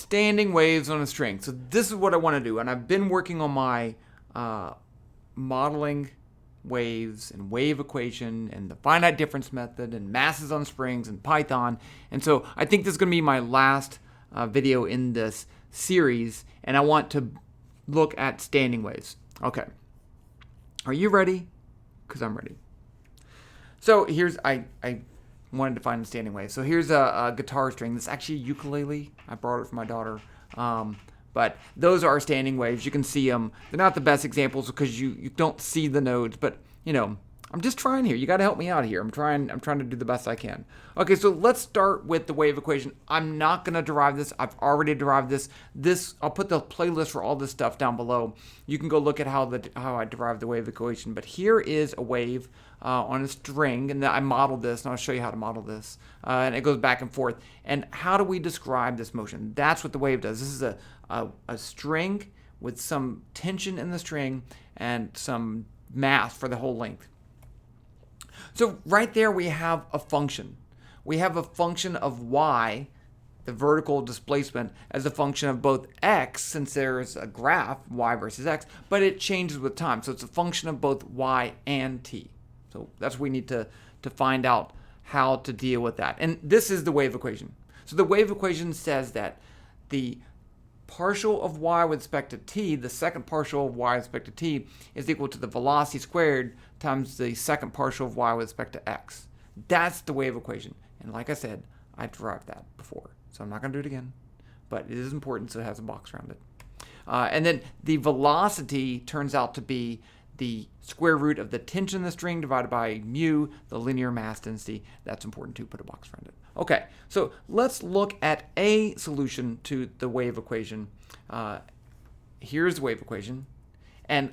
standing waves on a string. So this is what I want to do. And I've been working on my modeling waves and wave equation and the finite difference method and masses on springs and Python. And so I think this is going to be my last video in this series. And I want to look at standing waves. Okay. Are you ready? Because I'm ready. So here's, I wanted to find a standing wave. So here's a guitar string. This is actually a ukulele. I borrowed it from my daughter. But those are standing waves. You can see them. They're not the best examples because you don't see the nodes. But, you know, I'm just trying here. You got to help me out here. I'm trying to do the best I can. Okay, so let's start with the wave equation. I'm not going to derive this. I've already derived this. I'll put the playlist for all this stuff down below. You can go look at how I derived the wave equation. But here is a wave on a string, and I modeled this, and I'll show you how to model this. And it goes back and forth. And how do we describe this motion? That's what the wave does. This is a string with some tension in the string and some mass for the whole length. So right there we have a function. We have a function of y, the vertical displacement, as a function of both x, since there's a graph, y versus x, but it changes with time. So it's a function of both y and t. So that's what we need to find out how to deal with that. And this is the wave equation. So the wave equation says that the partial of y with respect to t, the second partial of y with respect to t, is equal to the velocity squared times the second partial of y with respect to x. That's the wave equation. And like I said, I derived that before. So I'm not going to do it again. But it is important, so it has a box around it. And then the velocity turns out to be the square root of the tension in the string divided by mu, the linear mass density. That's important too. Put a box around it. Okay, so let's look at a solution to the wave equation. Here's the wave equation. And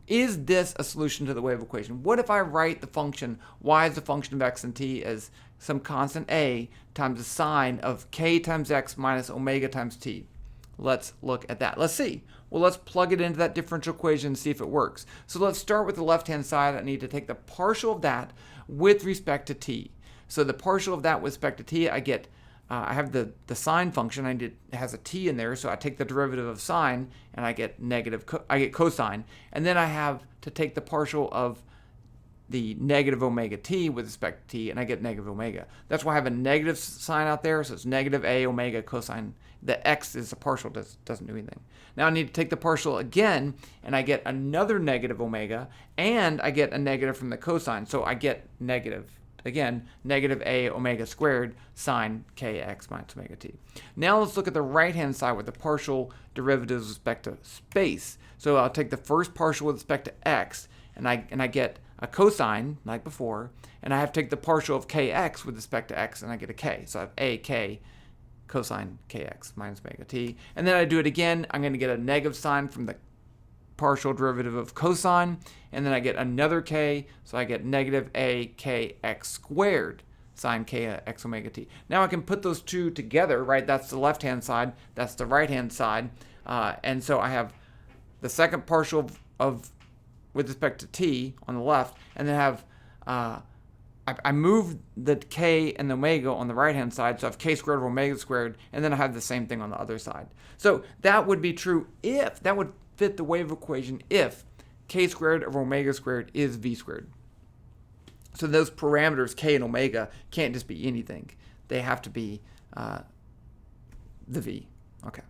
is this a solution to the wave equation? What if I write the function y as a function of x and t as some constant a times the sine of k times x minus omega times t? Let's look at that. Let's see. Well, let's plug it into that differential equation and see if it works. So let's start with the left-hand side. I need to take the partial of that with respect to t. So the partial of that with respect to t, I get, I have the sine function. It has a t in there, so I take the derivative of sine, and I get cosine. And then I have to take the partial of the negative omega t with respect to t, and I get negative omega. That's why I have a negative sign out there, so it's negative a omega cosine. The x is a partial, doesn't do anything. Now I need to take the partial again, and I get another negative omega, and I get a negative from the cosine, so I get negative. Again, negative a omega squared sine kx minus omega t. Now let's look at the right-hand side with the partial derivatives with respect to space. So I'll take the first partial with respect to x, and I get a cosine, like before, and I have to take the partial of kx with respect to x, and I get a k. So I have a k cosine kx minus omega t. And then I do it again. I'm going to get a negative sign from the partial derivative of cosine, and then I get another k, so I get negative a kx squared sine kx omega t. Now I can put those two together, right? That's the left-hand side. That's the right-hand side. And so I have the second partial of with respect to t on the left, and then have I move the k and the omega on the right-hand side, so I have k squared over omega squared, and then I have the same thing on the other side. So that would be true if, that would fit the wave equation if k squared over omega squared is v squared. So those parameters, k and omega, can't just be anything. They have to be the v. Okay.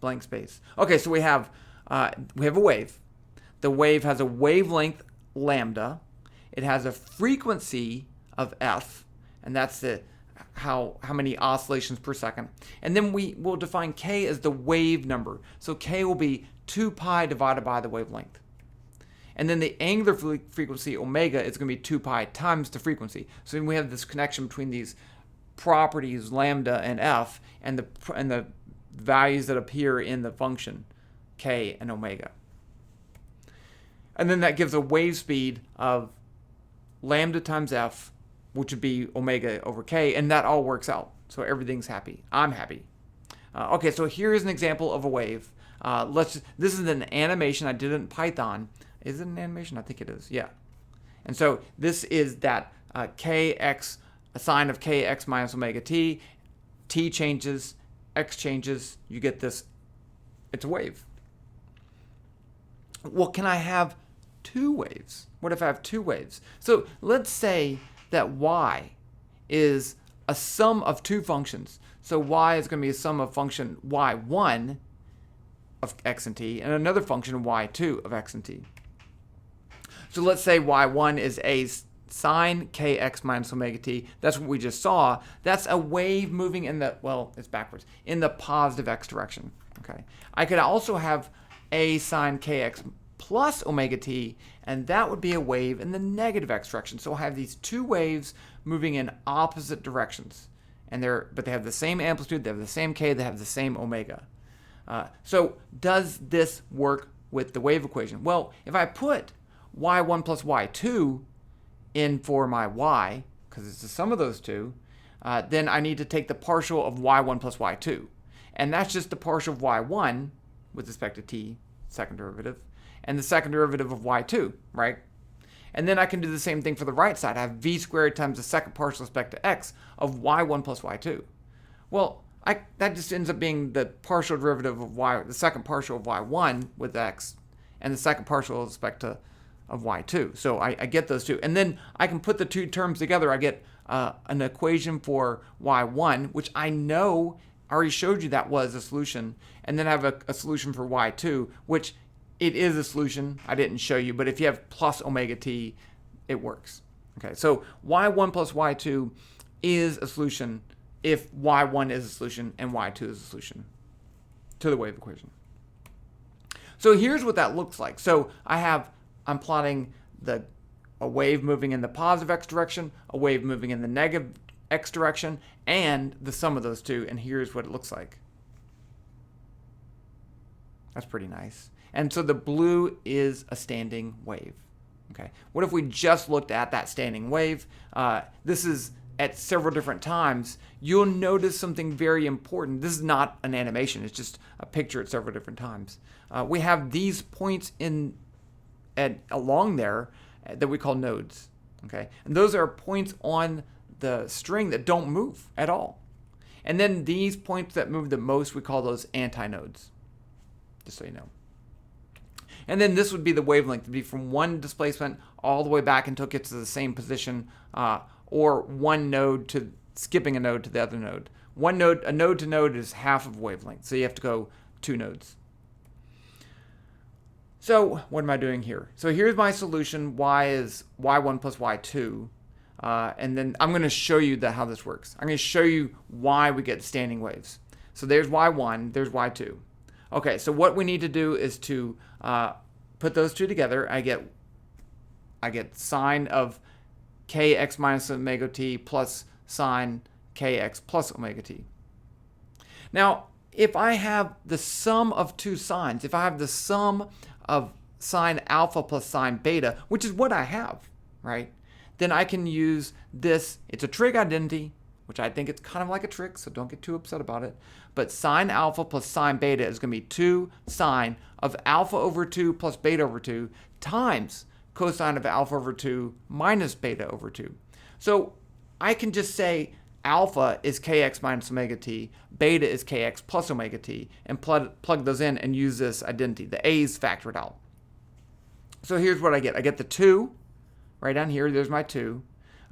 Blank space. Okay, so we have a wave. The wave has a wavelength lambda. It has a frequency of f, and that's the how many oscillations per second. And then we will define k as the wave number. So k will be 2 pi divided by the wavelength. And then the angular frequency, omega, is going to be 2 pi times the frequency. So we have this connection between these properties, lambda and f, and the values that appear in the function, k and omega. And then that gives a wave speed of lambda times f, which would be omega over k, and that all works out. So everything's happy. I'm happy. Okay, so here's an example of a wave. This is an animation. I did it in Python. Is it an animation? I think it is. Yeah. And so this is that kx, a sine of kx minus omega t. T changes, x changes, you get this, it's a wave. Well, can I have two waves? What if I have two waves? So let's say that y is a sum of two functions. So y is going to be a sum of function y1 of x and t and another function y2 of x and t. So let's say y1 is a sine kx minus omega t. That's what we just saw. That's a wave moving in the, well, it's backwards, in the positive x direction. Okay. I could also have a sine kx plus omega t, and that would be a wave in the negative x direction. So I have these two waves moving in opposite directions, and but they have the same amplitude, they have the same k, they have the same omega. So does this work with the wave equation? Well, if I put y1 plus y2 in for my y, because it's the sum of those two, then I need to take the partial of y1 plus y2. And that's just the partial of y1 with respect to t, second derivative, and the second derivative of y2, right? And then I can do the same thing for the right side. I have v squared times the second partial with respect to x of y1 plus y2. Well, that just ends up being the partial derivative of the second partial of y1 with x, and the second partial with respect to of y2. So I get those two. And then I can put the two terms together. I get an equation for y1, which I know I already showed you that was a solution. And then I have a solution for y2, which it is a solution. I didn't show you, but if you have plus omega t, it works. Okay, so y1 plus y2 is a solution if y1 is a solution and y2 is a solution to the wave equation. So here's what that looks like. So I'm plotting a wave moving in the positive x direction, a wave moving in the negative x direction, and the sum of those two, and here's what it looks like. That's pretty nice. And so the blue is a standing wave. Okay. What if we just looked at that standing wave? This is at several different times. You'll notice something very important. This is not an animation. It's just a picture at several different times. We have these points along there that we call nodes. Okay. And those are points on the string that don't move at all. And then these points that move the most, we call those antinodes, just so you know. And then this would be the wavelength. It would be from one displacement all the way back until it gets to the same position, or one node to skipping a node to the other node. A node to node is half of wavelength, so you have to go two nodes. So what am I doing here? So here's my solution. Y is y1 plus y2. And then I'm going to show you how this works. I'm going to show you why we get standing waves. So there's y1, there's y2. Okay, so what we need to do is to put those two together. I get sine of kx minus omega t plus sine kx plus omega t. Now, if I have the sum of two sines, if I have the sum of sine alpha plus sine beta, which is what I have, right? Then I can use this. It's a trig identity, which I think it's kind of like a trick, so don't get too upset about it. But sine alpha plus sine beta is going to be 2 sine of alpha over 2 plus beta over 2 times cosine of alpha over 2 minus beta over 2. So I can just say alpha is kx minus omega t, beta is kx plus omega t, and plug those in and use this identity. The a's factored out. So here's what I get. I get the 2, right down here, there's my 2.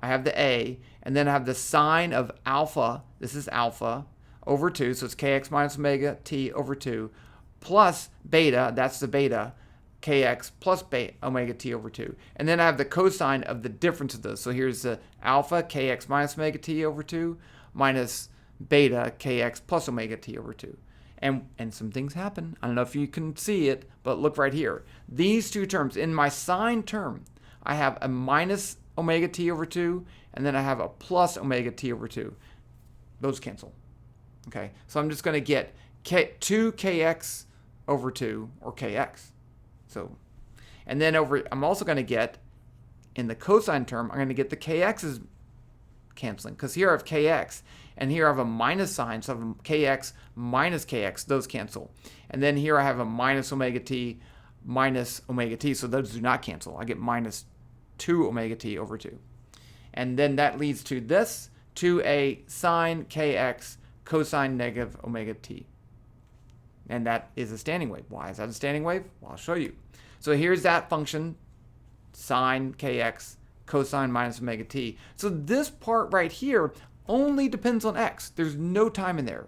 I have the a, and then I have the sine of alpha, this is alpha, over 2, so it's kx minus omega t over 2, plus beta, that's the beta, kx plus omega t over 2. And then I have the cosine of the difference of those. So here's the alpha, kx minus omega t over 2, minus beta, kx plus omega t over 2. And some things happen. I don't know if you can see it, but look right here. These two terms, in my sine term, I have a minus omega t over 2, and then I have a plus omega t over 2. Those cancel. Okay, so I'm just going to get 2kx over 2, or kx. So, and then I'm also going to get, in the cosine term, I'm going to get the kx's canceling, because here I have kx, and here I have a minus sign, so I have kx minus kx, those cancel. And then here I have a minus omega t, so those do not cancel. I get minus 2 omega t over 2. And then that leads to this, to a sine kx cosine negative omega t. And that is a standing wave. Why is that a standing wave? Well, I'll show you. So here's that function, sine kx cosine minus omega t. So this part right here only depends on x. There's no time in there.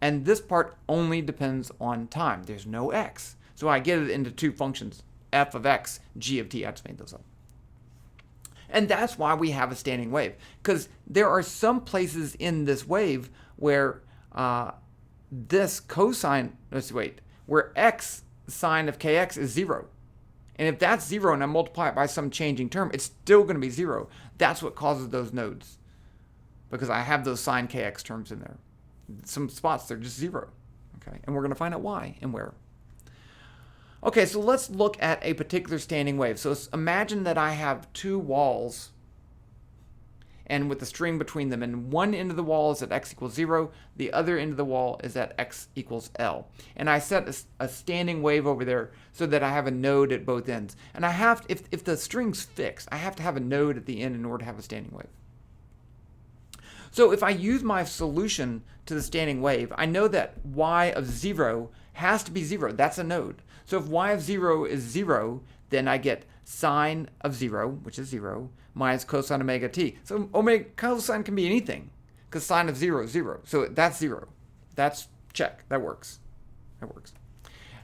And this part only depends on time. There's no x. So I get it into two functions, f of x, g of t. I just made those up. And that's why we have a standing wave. Because there are some places in this wave where this cosine, where x sine of kx is 0. And if that's 0 and I multiply it by some changing term, it's still going to be 0. That's what causes those nodes. Because I have those sine kx terms in there. Some spots, they're just 0. Okay, and we're going to find out why and where. Okay, so let's look at a particular standing wave. So imagine that I have two walls and with the string between them, and one end of the wall is at x equals 0, the other end of the wall is at x equals L. And I set a standing wave over there so that I have a node at both ends. And I have, if the string's fixed, I have to have a node at the end in order to have a standing wave. So if I use my solution to the standing wave, I know that y of 0 has to be 0. That's a node. So if y of 0 is 0, then I get sine of 0, which is 0, minus cosine omega t. So omega cosine can be anything, because sine of 0 is 0. So that's 0. That's check. That works. That works.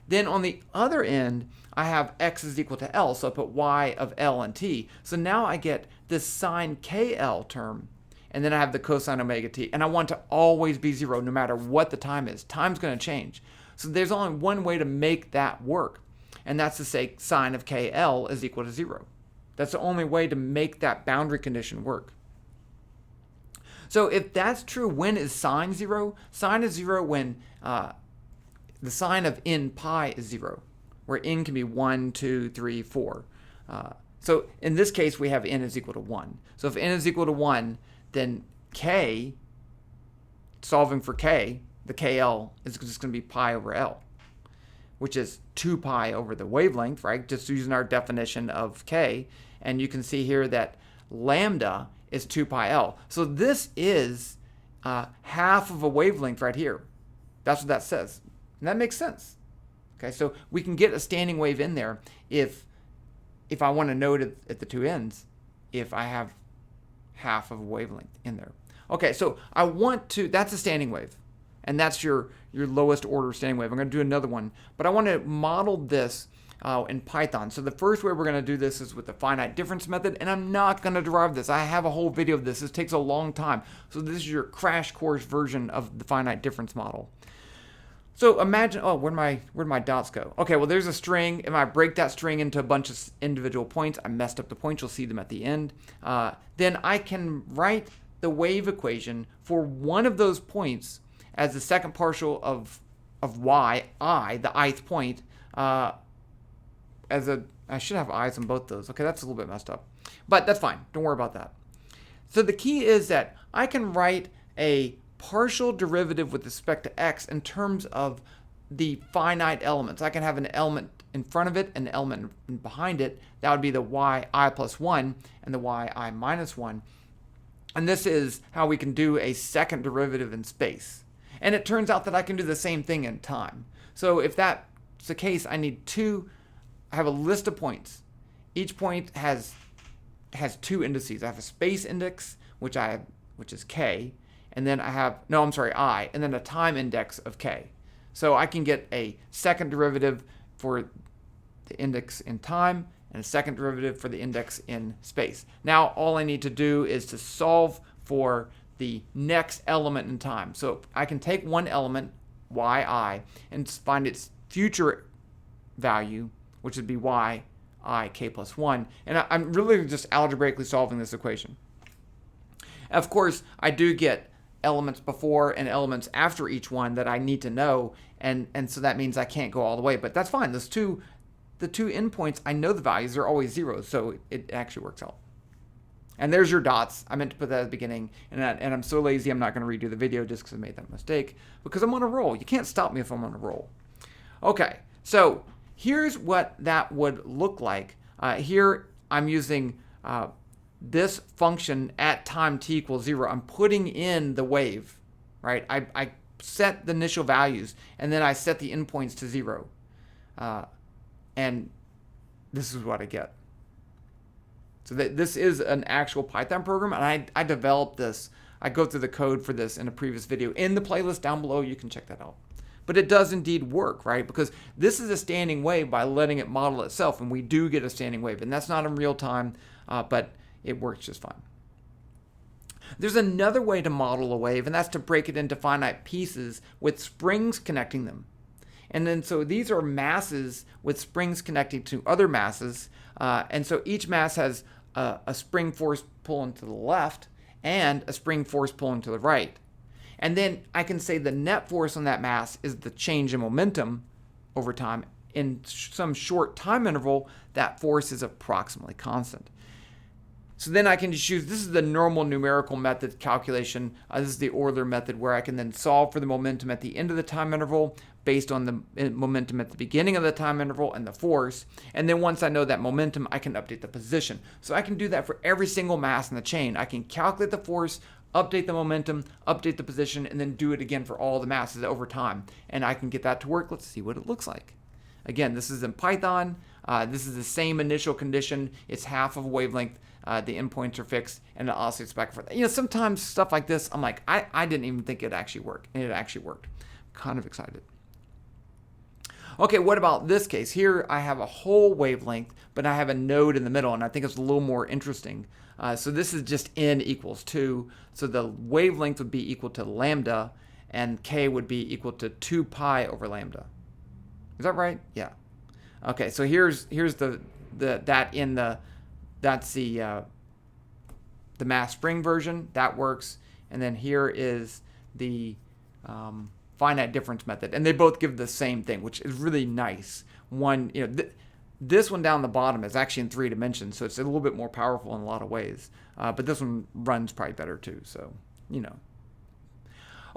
Then on the other end, I have x is equal to L, so I put y of L and t. So now I get this sine KL term, and then I have the cosine omega t. And I want to always be 0 no matter what the time is. Time's going to change. So there's only one way to make that work, and that's to say sine of KL is equal to 0. That's the only way to make that boundary condition work. So if that's true, when is sine 0? Sine is 0 when the sine of n pi is 0, where n can be 1, 2, 3, 4. So in this case, we have n is equal to 1. So if n is equal to 1, then k, solving for k, the KL is just going to be pi over L, which is 2 pi over the wavelength, right? Just using our definition of k. And you can see here that lambda is 2 pi L. So this is half of a wavelength right here. That's what that says. And that makes sense. Okay, so we can get a standing wave in there if I want to node it at the two ends, if I have half of a wavelength in there. Okay, so I want to, that's a standing wave. And that's your lowest order standing wave. I'm going to do another one. But I want to model this in Python. So the first way we're going to do this is with the finite difference method. And I'm not going to derive this. I have a whole video of this. This takes a long time. So this is your crash course version of the finite difference model. So imagine, oh, where'd my dots go? Okay, well, there's a string. If I break that string into a bunch of individual points, I messed up the points. You'll see them at the end. Then I can write the wave equation for one of those points as the second partial of y, I, the ith point, I should have i's on both those. Okay, that's a little bit messed up. But that's fine. Don't worry about that. So the key is that I can write a partial derivative with respect to x in terms of the finite elements. I can have an element in front of it and an element behind it. That would be the yi plus 1 and the yi minus 1. And this is how we can do a second derivative in space. And it turns out that I can do the same thing in time. So if that's the case, I have a list of points. Each point has two indices. I have a space index, which is k, and then I have, I, and then a time index of k. So I can get a second derivative for the index in time and a second derivative for the index in space. Now all I need to do is to solve for the next element in time. So I can take one element, yi, and find its future value, which would be yi k plus 1. And I'm really just algebraically solving this equation. Of course, I do get elements before and elements after each one that I need to know, and so that means I can't go all the way. But that's fine. The two endpoints, I know the values. They're always zeros, so it actually works out. And there's your dots. I meant to put that at the beginning. And I'm so lazy, I'm not going to redo the video just because I made that mistake. Because I'm on a roll. You can't stop me if I'm on a roll. Okay, so here's what that would look like. Here I'm using this function at time t equals 0. I'm putting in the wave. right? I set the initial values, and then I set the endpoints to 0. And this is what I get. So this is an actual Python program, and I developed this. I go through the code for this in a previous video. In the playlist down below, you can check that out. But it does indeed work, right? Because this is a standing wave by letting it model itself, and we do get a standing wave. And that's not in real time, but it works just fine. There's another way to model a wave, and that's to break it into finite pieces with springs connecting them. And then so these are masses with springs connecting to other masses. And so each mass has a spring force pulling to the left and a spring force pulling to the right. And then I can say the net force on that mass is the change in momentum over time. In some short time interval, that force is approximately constant. So then I can just choose, this is the normal numerical method calculation. This is the Euler method, where I can then solve for the momentum at the end of the time interval based on the momentum at the beginning of the time interval and the force. And then once I know that momentum, I can update the position. So I can do that for every single mass in the chain. I can calculate the force, update the momentum, update the position, and then do it again for all the masses over time. And I can get that to work. Let's see what it looks like. Again, this is in Python. This is the same initial condition. It's half of a wavelength. The endpoints are fixed, and it oscillates back and forth. You know, sometimes stuff like this, I'm like, I didn't even think it'd actually work, and it actually worked. Kind of excited. Okay, what about this case? Here I have a whole wavelength, but I have a node in the middle, and I think it's a little more interesting. So this is just n equals 2. So the wavelength would be equal to lambda, and k would be equal to 2 pi over lambda. Is that right? Yeah. Okay, so here's that's the mass spring version. That works. And then here is the finite difference method. And they both give the same thing, which is really nice. One, you know, this one down the bottom is actually in 3 dimensions, so it's a little bit more powerful in a lot of ways. But this one runs probably better too, so, you know.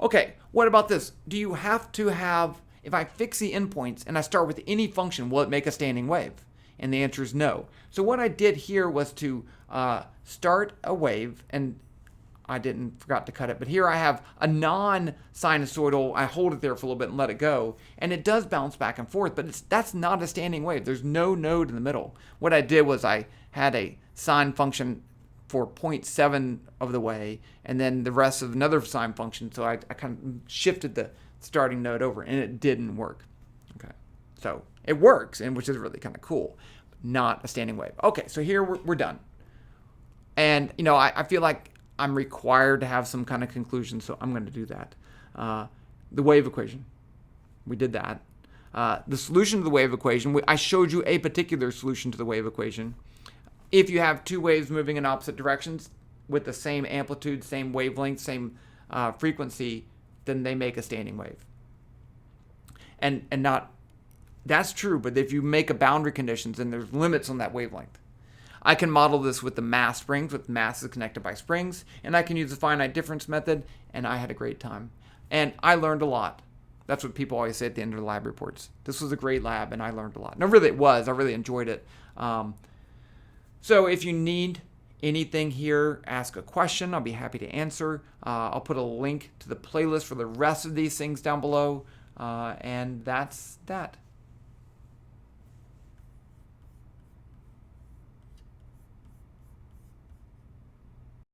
Okay, what about this? Do you have to have, if I fix the endpoints and I start with any function, will it make a standing wave? And the answer is no. So what I did here was to start a wave, and I forgot to cut it, but here I have a non-sinusoidal. I hold it there for a little bit and let it go, and it does bounce back and forth, but that's not a standing wave. There's no node in the middle. What I did was I had a sine function for 0.7 of the way, and then the rest of another sine function, so I kind of shifted the starting node over, and it didn't work. Okay, so it works, and which is really kind of cool, not a standing wave. Okay, so here we're done. And, you know, I feel like I'm required to have some kind of conclusion, so I'm going to do that. The wave equation, we did that. The solution to the wave equation, I showed you a particular solution to the wave equation. If you have two waves moving in opposite directions with the same amplitude, same wavelength, same frequency, then they make a standing wave. And not, that's true, but if you make a boundary conditions, then there's limits on that wavelength. I can model this with the mass springs, with masses connected by springs, and I can use the finite difference method, and I had a great time. And I learned a lot. That's what people always say at the end of the lab reports. This was a great lab, and I learned a lot. No, really it was. I really enjoyed it. So if you need anything here, ask a question. I'll be happy to answer. I'll put a link to the playlist for the rest of these things down below, and that's that.